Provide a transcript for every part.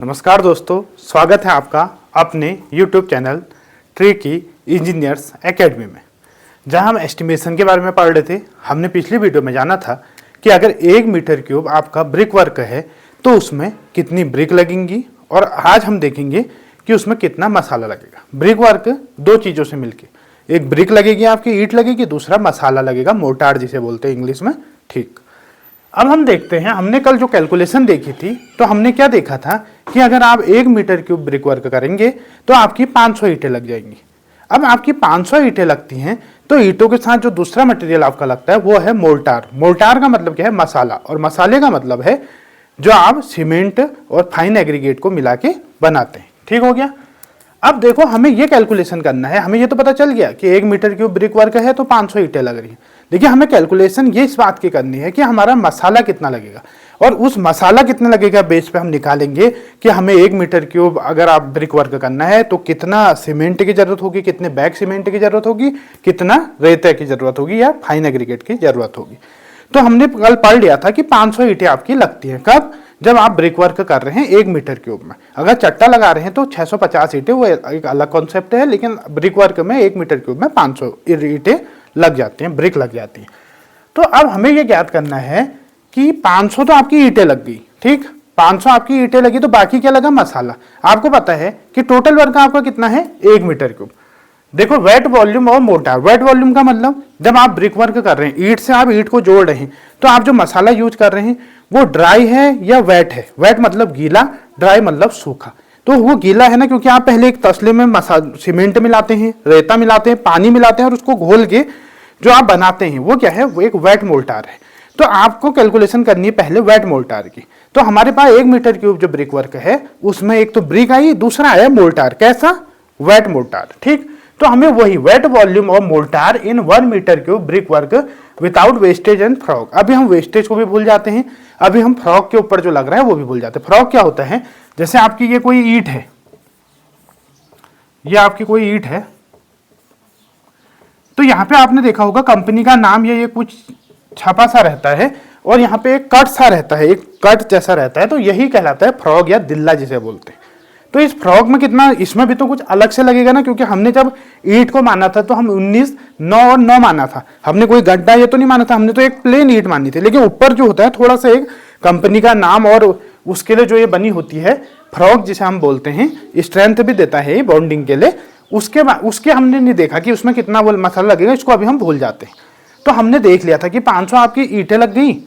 नमस्कार दोस्तों, स्वागत है आपका अपने YouTube channel tricky engineers academy में, जहां हम एस्टिमेशन के बारे में पढ़ रहे थे। हमने पिछली वीडियो में जाना था कि अगर 1 मीटर क्यूब आपका ब्रिक वर्क है तो उसमें कितनी ब्रिक लगेंगी, और आज हम देखेंगे कि उसमें कितना मसाला लगेगा। ब्रिक वर्क दो चीज़ों से मिलके, एक ब्रिक लगेगी आपकी, ईंट लगेगी, दूसरा मसाला लगेगा, मोर्टार जिसे बोलते हैं इंग्लिश में। ठीक, अब हम देखते हैं, हमने कल जो कैलकुलेशन देखी थी तो हमने क्या देखा था कि अगर आप 1 मीटर क्यूब ब्रिक वर्क करेंगे तो आपकी 500 ईंटें लग जाएंगी। अब आपकी 500 ईंटें लगती हैं तो ईंटों के साथ जो दूसरा मटेरियल आपका लगता है वो है मोर्टार। मोर्टार का मतलब क्या है? मसाला, और मसाले का मतलब है जो आप सीमेंट और फाइन एग्रीगेट को मिला के बनाते हैं। ठीक हो गया। अब देखो, हमें ये कैलकुलेशन करना है। हमें ये तो पता चल गया कि 1 मीटर क्यूब ब्रिक वर्क है तो 500 ईंटें लग रही है। देखिए, हमें कैलकुलेशन ये इस बात की करनी है कि हमारा मसाला कितना लगेगा, और उस मसाला कितना लगेगा बेस पे हम निकालेंगे कि हमें 1 मीटर क्यूब अगर आप ब्रिक वर्क करना है तो कितना सीमेंट की जरूरत होगी, कितने बैग सीमेंट की जरूरत होगी, कितना रेते की जरूरत होगी या फाइन एग्रीगेट की जरूरत होगी। तो हमने कल पढ़ लिया था कि 500 ईंटें आपकी लगती हैं। कब? जब आप ब्रिक वर्क कर रहे हैं 1 मीटर क्यूब में। अगर चट्टा लगा रहे हैं तो 650 ईंटें, वो एक अलग कॉन्सेप्ट है, लेकिन ब्रिक वर्क में 1 मीटर क्यूब में 500 ईंटें लग जाती हैं, ब्रिक लग जाती हैं। तो अब हमें यह ज्ञात करना है कि 500 तो आपकी ईंटें लग गई, ठीक, 500 आपकी ईंटें लगी, तो बाकी क्या लगा? मसाला। आपको पता है कि टोटल वर्क आपका कितना है? 1 मीटर क्यूब। देखो, वेट वॉल्यूम और मोर्टार। वेट वॉल्यूम का मतलब जब आप ब्रिक वर्क कर रहे हैं, ईंट से आप ईंट को जोड़ रहे हैं, तो आप जो मसाला यूज कर रहे हैं वो ड्राई है या वेट है? वेट मतलब गीला, ड्राई मतलब सूखा। तो वो गीला है ना, क्योंकि आप पहले एक तसले में सीमेंट मिलाते हैं, रेता मिलाते हैं, पानी मिलाते हैं, और उसको घोल के जो आप बनाते हैं वो क्या है? वो एक वेट मोर्टार है। तो आपको कैलकुलेशन करनी है पहले वेट मोर्टार की। तो हमारे पास 1 मीटर क्यूब जो ब्रिक वर्क है उसमें एक तो ब्रिक आई, दूसरा है मोर्टार। कैसा? Wet mortar. ठीक, तो हमें वही वेट वॉल्यूम और mortar in 1 metre cube brick work without wastage and frog. अभी हम वेस्टेज को भी भूल जाते हैं, अभी हम फ्रॉग के ऊपर जो लग रहा है वो भी भूल जाते हैं। फ्रॉग क्या होता है? जैसे आपकी ये कोई ईंट है, ये आपकी कोई ईंट है, तो यहां पे आपने देखा होगा कंपनी का नाम ये कुछ छपा सा रहता है, और यहाँ पे एक कट सा रहता है, एक कट जैसा रहता है, तो यही कहलाता है फ्रॉग या दिल्ला जिसे बोलते हैं। तो इस फ्रॉग में कितना, इसमें भी तो कुछ अलग से लगेगा ना, क्योंकि हमने जब ईंट को माना था तो हम 19, 9 और 9 माना था। हमने कोई गड्ढा ये तो नहीं माना था, हमने तो एक प्लेन ईंट मानी थी। लेकिन ऊपर जो होता है थोड़ा सा एक कंपनी का नाम, और उसके लिए जो ये बनी होती है फ्रॉग जिसे हम बोलते हैं, स्ट्रेंथ भी देता है बॉन्डिंग के लिए। उसके हमने नहीं देखा कि उसमें कितना वो मसाला लगेगा, इसको अभी हम भूल जाते हैं। तो हमने देख लिया था कि 500 आपकी ईंटें लग गई।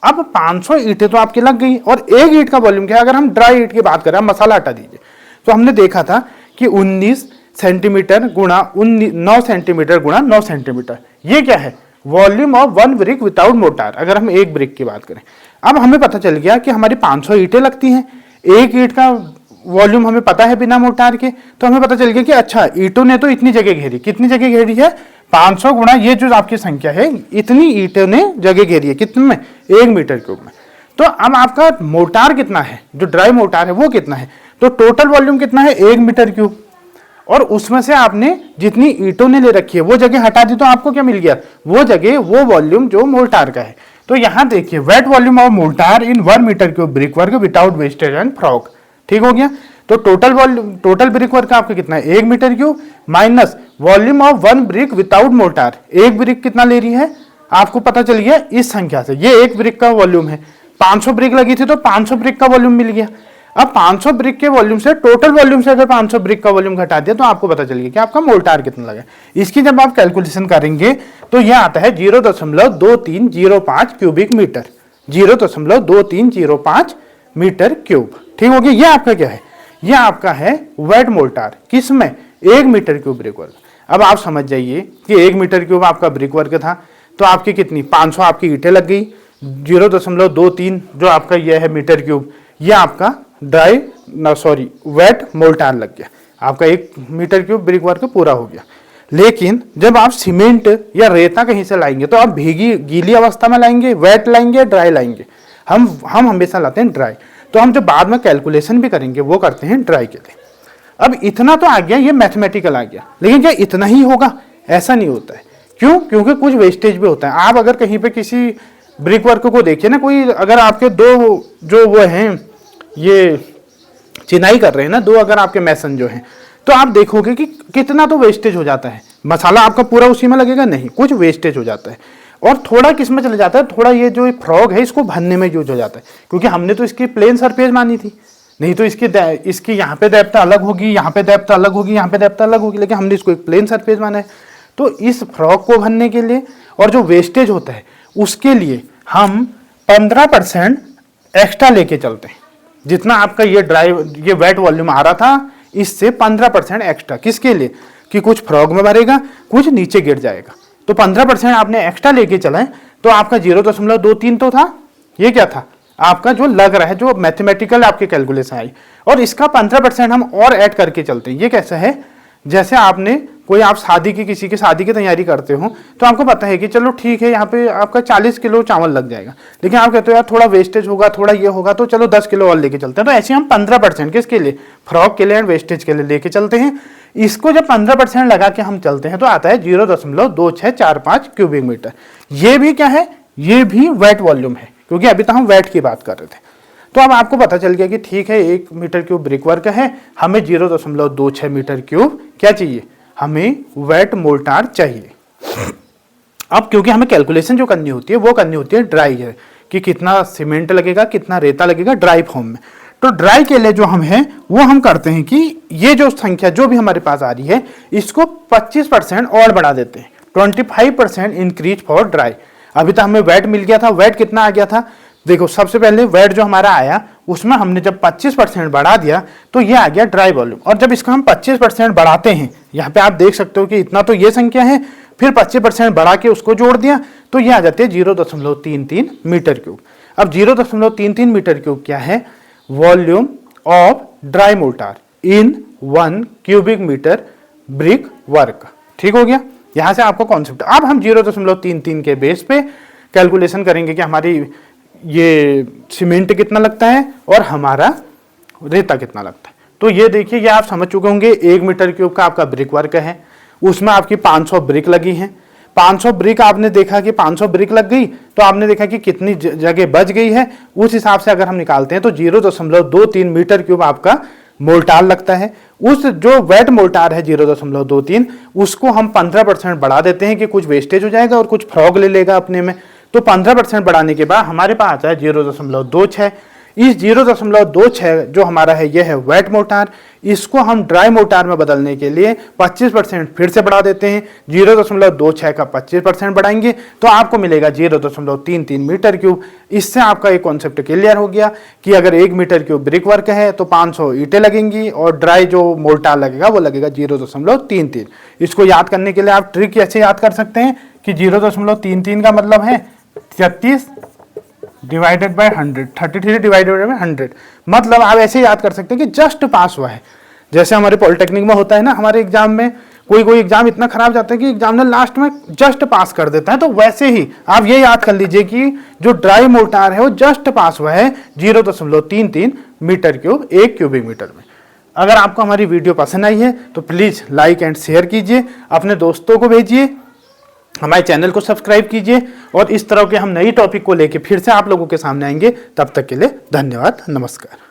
अब 500 ईंटें तो आपकी लग गई, और एक ईंट का वॉल्यूम क्या है? अगर हम ड्राई ईंट की बात करें, मसाला हटा दीजिए, तो हमने देखा था कि 19 सेंटीमीटर गुणा 9 सेंटीमीटर गुणा 9 सेंटीमीटर, ये क्या है? Volume of 1 brick without mortar, अगर हम एक ब्रिक की बात करें। अब हमें पता चल गया कि हमारी 500 ईंटें लगती हैं, एक ईंट का वॉल्यूम हमें पता है बिना मोर्टार के, तो हमें पता चल गया कि अच्छा, ईंटों ने तो इतनी जगह घेरी। कितनी जगह घेरी है? 500 गुणा ये जो आपकी संख्या है, इतनी ईंटों ने जगह घेरी है। कितने में? 1 मीटर क्यूब में। तो अब आपका मोर्टार कितना है? जो ड्राई मोर्टार है वो कितना है? तो टोटल वॉल्यूम कितना है? 1 मीटर क्यूब, और उसमें से आपने जितनी ईंटों ने ले रखी है वो जगह हटा दी, तो आपको क्या मिल गया? वो जगह, वो वॉल्यूम जो मोर्टार का है। तो यहां देखिए, wet volume of mortar in 1 metre cube brick work without wastage and frog. ठीक हो गया। तो टोटल ब्रिक वर्क आपका कितना है? 1 metre cube minus volume of 1 brick without mortar. एक ब्रिक कितना ले रही है आपको पता चल गया इस संख्या से। ये एक ब्रिक का वॉल्यूम है, 500 ब्रिक लगी थी तो 500 ब्रिक का वॉल्यूम मिल गया। अब 500 ब्रिक के वॉल्यूम से, टोटल वॉल्यूम से अगर 500 ब्रिक का वॉल्यूम घटा दिया तो आपको पता चल गया कि आपका मोर्टार कितना लगा। इसकी जब आप कैलकुलेशन करेंगे तो यह आता है 0.2305 क्यूबिक मीटर, 0.2305 मीटर क्यूब। ठीक हो गया। ये आपका क्या है? ये आपका है वेट मोर्टार। किसमें? 1 मीटर क्यूब ब्रिक वर्क। अब आप समझ जाइए कि 1 मीटर क्यूब आपका ब्रिक वर्क था, तो आपकी कितनी? 500 आपकी ईंटें लग गई, 0.23 जो आपका ये है मीटर क्यूब, ये आपका वेट मोर्टार लग गया। आपका 1 मीटर क्यूब ब्रिक वर्क पूरा हो गया। लेकिन जब आप सीमेंट या रेता कहीं से लाएंगे तो आप गीली अवस्था में लाएंगे, वेट लाएंगे, ड्राई लाएंगे? हम हमेशा लाते हैं ड्राई। तो हम जब बाद में कैलकुलेशन भी करेंगे वो करते हैं ड्राई के लिए। अब इतना तो आ गया, ये मैथमेटिकल आ गया, लेकिन क्या इतना ही होगा? ऐसा नहीं होता है। क्यों? क्योंकि कुछ वेस्टेज भी होता है। आप अगर कहीं पे किसी ब्रिक वर्क को देखिए ना, कोई अगर आपके दो जो वो हैं, ये चिनाई कर रहे हैं ना दो अगर आपके मैसन जो हैं, तो आप देखोगे कि कितना तो वेस्टेज हो जाता है। मसाला आपका पूरा उसी में लगेगा नहीं, कुछ वेस्टेज हो जाता है। और थोड़ा किस में चले जाता है, थोड़ा ये जो फ्रॉग है इसको भरने में यूज हो जाता है, क्योंकि हमने तो इसकी प्लेन सरफेस मानी थी, नहीं तो इसकी यहाँ पे डेप्थ अलग होगी, यहाँ पे डेप्थ अलग होगी, यहाँ पे डेप्थ अलग होगी, लेकिन हमने इसको एक प्लेन सरफेस माना है। तो इस फ्रॉग को भरने के लिए और जो वेस्टेज होता है उसके लिए हम 15% एक्स्ट्रा लेके चलते हैं। जितना आपका ये वेट वॉल्यूम आ रहा था इससे 15% एक्स्ट्रा, किसके लिए कि कुछ फ्रॉग में भरेगा, कुछ नीचे गिर जाएगा। तो 15% आपने एक्स्ट्रा लेके चलाएं तो आपका 0.23 तो था, ये क्या था आपका जो लग रहा है, जो मैथमेटिकल आपके कैलकुलेशन आई, और इसका 15% हम और ऐड करके चलते हैं। ये कैसा है, जैसे आपने आप किसी की शादी की तैयारी करते हो तो आपको पता है कि चलो ठीक है यहाँ पे आपका 40 किलो चावल लग जाएगा, लेकिन आप कहते हो यार थोड़ा वेस्टेज होगा, थोड़ा ये होगा, तो चलो 10 किलो और लेके चलते हैं। तो ऐसे हम 15% किसके लिए, फ्रॉग के लिए एंड वेस्टेज के लिए लेके चलते हैं। इसको जब 15% लगा के हम चलते हैं तो आता है 0.2645 क्यूबिक मीटर। ये भी क्या है, ये भी वेट वॉल्यूम है, क्योंकि अभी तक हम वेट की बात कर रहे थे। तो अब आपको पता चल गया कि ठीक है 1 मीटर क्यूब ब्रिक वर्क है, हमें 0.26 मीटर क्यूब क्या चाहिए, हमें वेट मोर्टार चाहिए। अब क्योंकि हमें कैलकुलेशन जो करनी होती है वो करनी होती है ड्राई है, कि कितना सीमेंट लगेगा, कितना रेता लगेगा ड्राई फॉर्म में। तो ड्राई के लिए जो हम हैं वो हम करते हैं कि ये जो संख्या जो भी हमारे पास आ रही है इसको 25% और बढ़ा देते हैं, 25% इंक्रीज फॉर ड्राई। अभी तक हमें वेट मिल गया था, वेट कितना आ गया था, देखो सबसे पहले वेट जो हमारा आया उसमें हमने जब 25% बढ़ा दिया तो ये आ गया ड्राई वॉल्यूम। और जब इसका हम 25% बढ़ाते हैं, यहाँ पे आप देख सकते हो कि इतना तो ये संख्या है, फिर 25% बढ़ा के उसको जोड़ दिया तो ये आ जाते हैं 0.33 मीटर क्यूब। अब 0.33 मीटर क्यूब क्या है, volume of dry mortar in 1 cubic metre brick work. ठीक हो गया, यहां से आपको कॉन्सेप्ट। अब हम 0.33 के बेस पे कैलकुलेशन करेंगे कि हमारी ये सीमेंट कितना लगता है और हमारा रेता कितना लगता है। तो ये देखिए, ये आप समझ चुके होंगे 1 मीटर क्यूब का आपका ब्रिक वर्क है, उसमें आपकी 500 ब्रिक लगी हैं। 500 ब्रिक आपने देखा कि 500 ब्रिक लग गई तो आपने देखा कि कितनी जगह बच गई है, उस हिसाब से अगर हम निकालते हैं तो 0.23 मीटर क्यूब आपका मोर्टार लगता है। उस जो वेट मोर्टार है 0.23 उसको हम 15% बढ़ा देते हैं कि कुछ वेस्टेज हो जाएगा और कुछ फ्रॉग ले लेगा अपने में। तो 15% बढ़ाने के बाद हमारे पास आता है 0.26। इस 0.26 जो हमारा है यह है वेट मोर्टार। इसको हम ड्राई मोर्टार में बदलने के लिए 25% फिर से बढ़ा देते हैं, 0.26 का 25% बढ़ाएंगे तो आपको मिलेगा 0.33 मीटर क्यूब। इससे आपका एक कॉन्सेप्ट क्लियर हो गया कि अगर 1 मीटर क्यूब ब्रिक वर्क है तो 500 ईंटें लगेंगी और ड्राई जो मोर्टार लगेगा वो लगेगा 0.33। इसको याद करने के लिए आप ट्रिक ऐसे याद कर सकते हैं कि 0.33 का मतलब है 33 डिवाइडेड बाय 100, 33 डिवाइडेड बाय 100। मतलब आप ऐसे याद कर सकते हैं कि जस्ट पास हुआ है। जैसे हमारे पॉलिटेक्निक में होता है ना, हमारे एग्जाम में कोई एग्जाम इतना खराब जाता है कि एग्जामिनर लास्ट में जस्ट पास कर देता है, तो वैसे ही आप ये याद कर लीजिए कि जो ड्राई मोर्टार है वो जस्ट पास हुआ है 0.33 मीटर क्यूब 1 क्यूबिक मीटर में। अगर आपको हमारी वीडियो पसंद आई है तो प्लीज लाइक एंड शेयर कीजिए, अपने दोस्तों को भेजिए, हमारे चैनल को सब्सक्राइब कीजिए और इस तरह के हम नई टॉपिक को लेके फिर से आप लोगों के सामने आएंगे। तब तक के लिए धन्यवाद, नमस्कार।